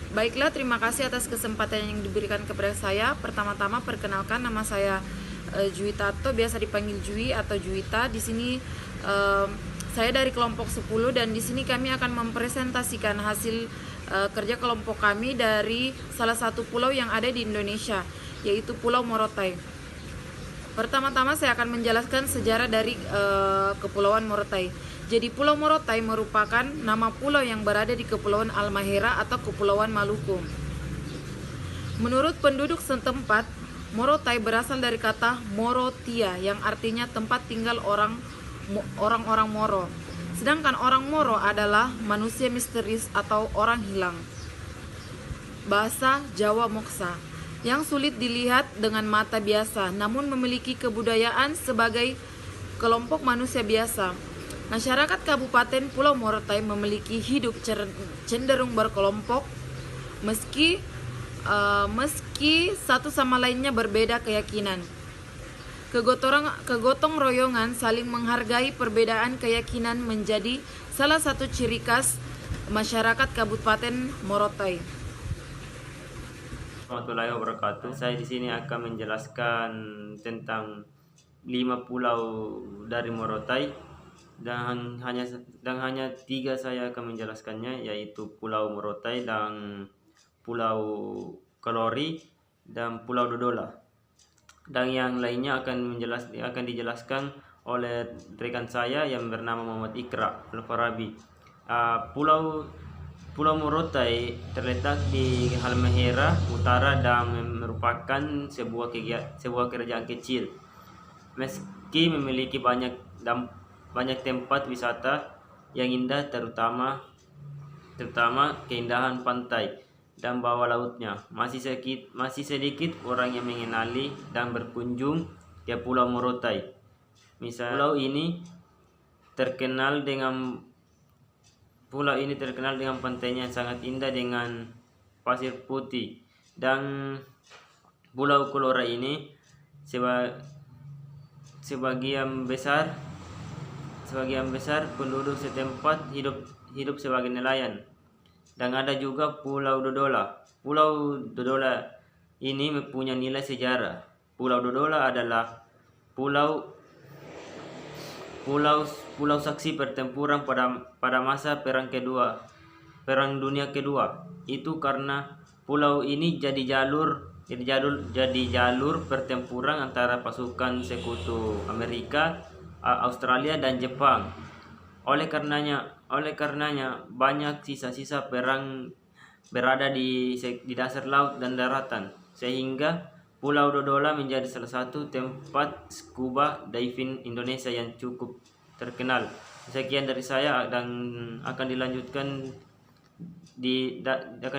Baiklah, terima kasih atas kesempatan yang diberikan kepada saya. Pertama-tama perkenalkan, nama saya Juwita Tato, biasa dipanggil Jui atau Juwita. Di sini saya dari kelompok 10 dan di sini kami akan mempresentasikan hasil kerja kelompok kami dari salah satu pulau yang ada di Indonesia, yaitu Pulau Morotai. Pertama-tama saya akan menjelaskan sejarah dari Kepulauan Morotai. Jadi Pulau Morotai merupakan nama pulau yang berada di Kepulauan Halmahera atau Kepulauan Maluku. Menurut penduduk setempat, Morotai berasal dari kata Morotia yang artinya tempat tinggal orang-orang Moro. Sedangkan orang Moro adalah manusia misterius atau orang hilang. Bahasa Jawa Moksa yang sulit dilihat dengan mata biasa, namun memiliki kebudayaan sebagai kelompok manusia biasa. Masyarakat Kabupaten Pulau Morotai memiliki hidup cenderung berkelompok, meski satu sama lainnya berbeda keyakinan. Kegotong royongan saling menghargai perbedaan keyakinan menjadi salah satu ciri khas masyarakat Kabupaten Morotai. Warahmatullahi wabarakatuh. Saya di sini akan menjelaskan tentang 5 pulau dari Morotai dan hanya 3 saya akan menjelaskannya, yaitu Pulau Morotai dan Pulau Kalori dan Pulau Dodola. Dan yang lainnya akan dijelaskan oleh rekan saya yang bernama Muhammad Ikra Al-Farabi. Pulau Morotai terletak di Halmahera Utara dan merupakan sebuah kerajaan kecil. Meski memiliki banyak tempat wisata yang indah, terutama keindahan pantai dan bawah lautnya, masih sedikit orang yang mengenali dan berkunjung ke Pulau Morotai. Pulau ini terkenal dengan pantainya yang sangat indah dengan pasir putih. Dan Pulau Kolora ini sebagian besar penduduk setempat hidup sebagai nelayan. Dan ada juga Pulau Dodola. Pulau Dodola ini mempunyai nilai sejarah. Pulau Dodola adalah pulau saksi pertempuran pada masa Perang Dunia Kedua. Itu karena pulau ini jadi jalur pertempuran antara pasukan sekutu Amerika, Australia dan Jepang. Oleh karenanya banyak sisa-sisa perang berada di dasar laut dan daratan, sehingga Pulau Dodola menjadi salah satu tempat scuba diving Indonesia yang cukup terkenal. Sekian dari saya, dan akan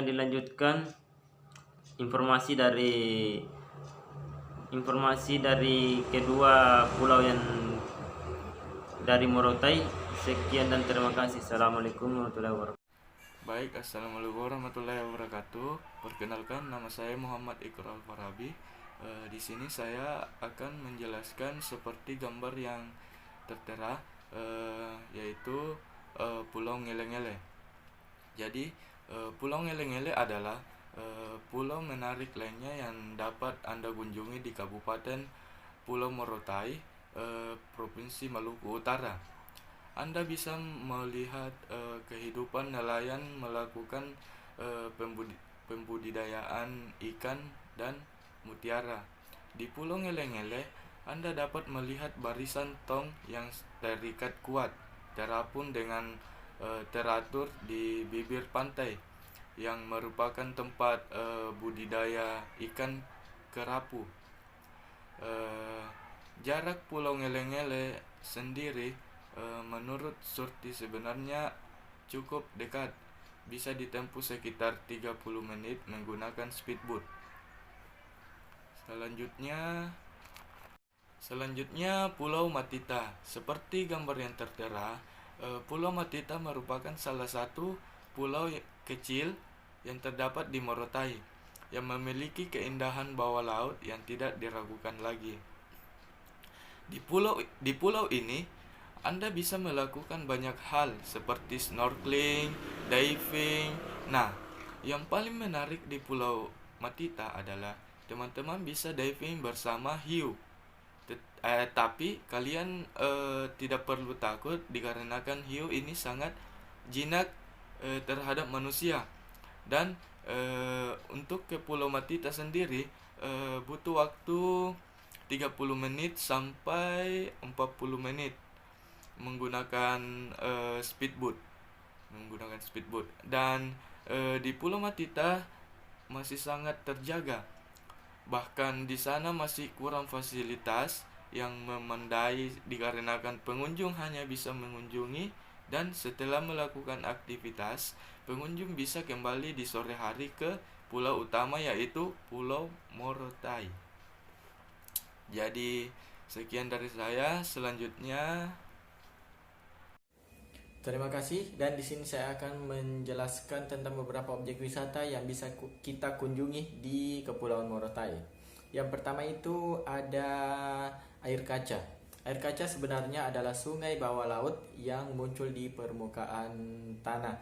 dilanjutkan informasi dari kedua pulau yang dari Morotai. Sekian dan terima kasih. Assalamualaikum warahmatullahi wabarakatuh. Baik, assalamualaikum warahmatullahi wabarakatuh. Perkenalkan, nama saya Muhammad Iqral Farabi. Di sini saya akan menjelaskan seperti gambar yang tertera, yaitu Pulau Ngele-Ngele. Jadi, Pulau Ngele-Ngele adalah pulau menarik lainnya yang dapat Anda kunjungi di Kabupaten Pulau Morotai, Provinsi Maluku Utara. Anda bisa melihat kehidupan nelayan melakukan pembudidayaan ikan dan mutiara. Di Pulau Ngele-Ngele, Anda dapat melihat barisan tong yang terikat kuat, terapung dengan teratur di bibir pantai, yang merupakan tempat budidaya ikan kerapu. Jarak Pulau Ngele-Ngele sendiri menurut Surti sebenarnya cukup dekat, bisa ditempuh sekitar 30 menit menggunakan speedboat. Selanjutnya Pulau Matita. Seperti gambar yang tertera, Pulau Matita merupakan salah satu pulau kecil yang terdapat di Morotai, yang memiliki keindahan bawah laut yang tidak diragukan lagi. Di pulau ini Anda bisa melakukan banyak hal seperti snorkeling, diving. Nah, Yang paling menarik di Pulau Matita adalah teman-teman bisa diving bersama hiu. Tapi kalian tidak perlu takut dikarenakan hiu ini sangat jinak terhadap manusia. Dan untuk ke Pulau Matita sendiri butuh waktu 30 menit sampai 40 menit menggunakan speedboat. Dan di Pulau Matita masih sangat terjaga. Bahkan di sana masih kurang fasilitas yang memadai dikarenakan pengunjung hanya bisa mengunjungi, dan setelah melakukan aktivitas, pengunjung bisa kembali di sore hari ke pulau utama, yaitu Pulau Morotai. Jadi sekian dari saya. Selanjutnya, terima kasih, dan di sini saya akan menjelaskan tentang beberapa objek wisata yang bisa kita kunjungi di Kepulauan Morotai. Yang pertama itu ada air kaca. Air kaca sebenarnya adalah sungai bawah laut yang muncul di permukaan tanah,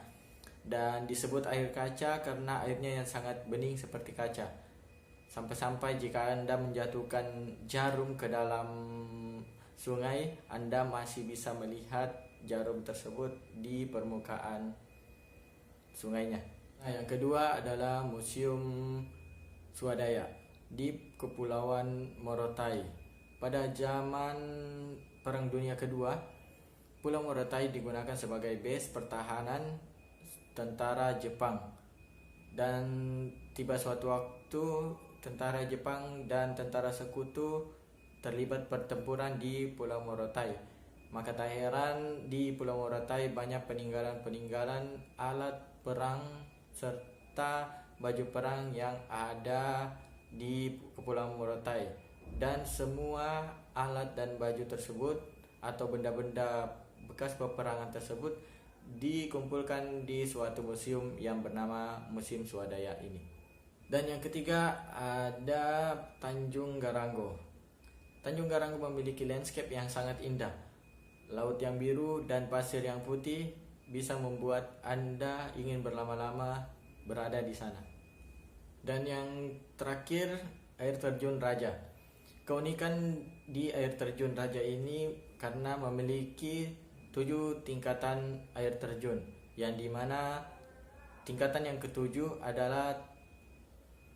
dan disebut air kaca karena airnya yang sangat bening seperti kaca. Sampai-sampai jika Anda menjatuhkan jarum ke dalam sungai, Anda masih bisa melihat jarum tersebut di permukaan sungainya. Nah, yang kedua adalah Museum Swadaya di Kepulauan Morotai. Pada zaman Perang Dunia Kedua, Pulau Morotai digunakan sebagai base pertahanan tentara Jepang. Dan tiba suatu waktu tentara Jepang dan tentara sekutu terlibat pertempuran di Pulau Morotai. Maka tak heran di Pulau Morotai banyak peninggalan-peninggalan alat perang serta baju perang yang ada di Kepulauan Morotai. Dan semua alat dan baju tersebut atau benda-benda bekas peperangan tersebut dikumpulkan di suatu museum yang bernama Museum Swadaya ini. Dan yang ketiga ada Tanjung Garango. Tanjung Garango memiliki landscape yang sangat indah. Laut yang biru dan pasir yang putih bisa membuat Anda ingin berlama-lama berada di sana. Dan yang terakhir, air terjun Raja. Keunikan di air terjun Raja ini karena memiliki 7 tingkatan air terjun, yang dimana tingkatan yang ketujuh adalah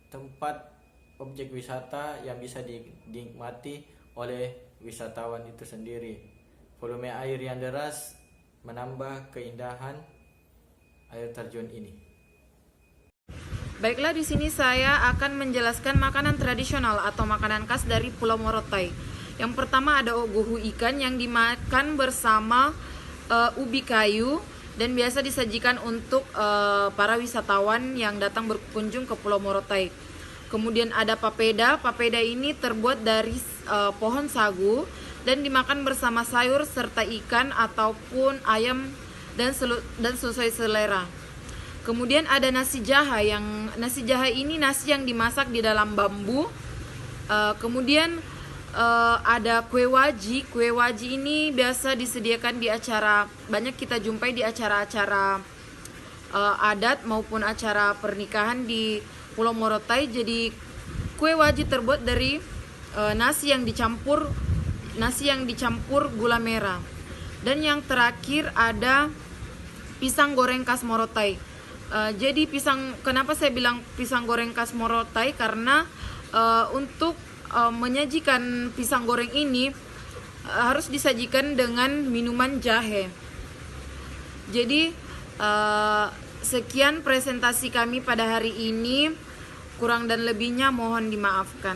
tempat objek wisata yang bisa dinikmati oleh wisatawan itu sendiri. Volume air yang deras menambah keindahan air terjun ini. Baiklah, di sini saya akan menjelaskan makanan tradisional atau makanan khas dari Pulau Morotai. Yang pertama ada ogohu ikan yang dimakan bersama ubi kayu dan biasa disajikan untuk para wisatawan yang datang berkunjung ke Pulau Morotai. Kemudian ada papeda. Papeda ini terbuat dari pohon sagu dan dimakan bersama sayur serta ikan ataupun ayam dan sesuai selera. Kemudian ada nasi jaha. Nasi jaha ini nasi yang dimasak di dalam bambu. Kemudian ada kue waji. Kue waji ini biasa disediakan di acara, banyak kita jumpai di acara-acara adat maupun acara pernikahan di Pulau Morotai. Jadi kue waji terbuat dari nasi yang dicampur gula merah. Dan yang terakhir ada pisang goreng khas Morotai. Jadi kenapa saya bilang pisang goreng khas Morotai? Karena untuk menyajikan pisang goreng ini harus disajikan dengan minuman jahe. Jadi sekian presentasi kami pada hari ini. Kurang dan lebihnya mohon dimaafkan.